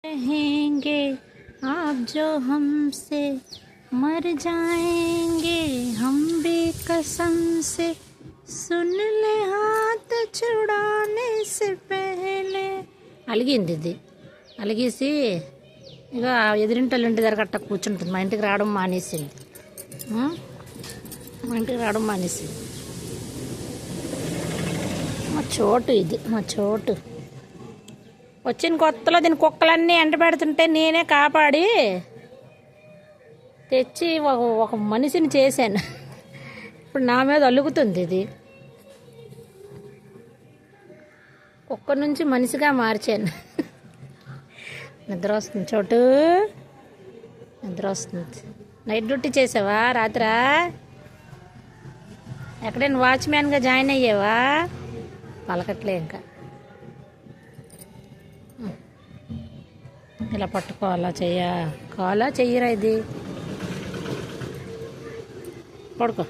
रहेंगे आप जो हमसे मर जाएंगे हम भी कसम से सुन ले हाथ छुड़ाने से पहले అలిగింది ఇది అలిగేసి ఇక ఎదురింటోళ్ళ ఇంటి దగ్గర కట్ట కూర్చుంటుంది. మా ఇంటికి రావడం మానేసింది. మా చోటు ఇది, మా చోటు. వచ్చిన కొత్తలో దీని కుక్కలన్నీ ఎండ పెడుతుంటే నేనే కాపాడి తెచ్చి ఒక మనిషిని చేశాను. ఇప్పుడు నా మీద అలుగుతుంది. ఇది కుక్క నుంచి మనిషిగా మార్చాను. నిద్ర వస్తుంది చోటు, నిద్ర వస్తుంది. నైట్ డ్యూటీ చేసావా రాత్రా? ఎక్కడైనా వాచ్మ్యాన్గా జాయిన్ అయ్యావా? పలకట్లే ఇంకా. ఇలా పట్టుకోవాలా కాలా చెయ్యరా? ఇది పడుకో.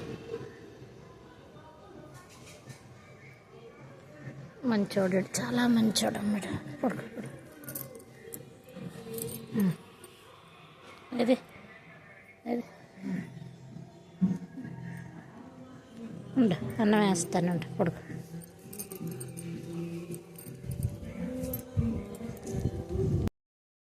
మంచోడు, చాలా మంచోడు అమ్మడు. పడుకో ఇది ఉండు, అన్నం వేస్తాను. పడుకో.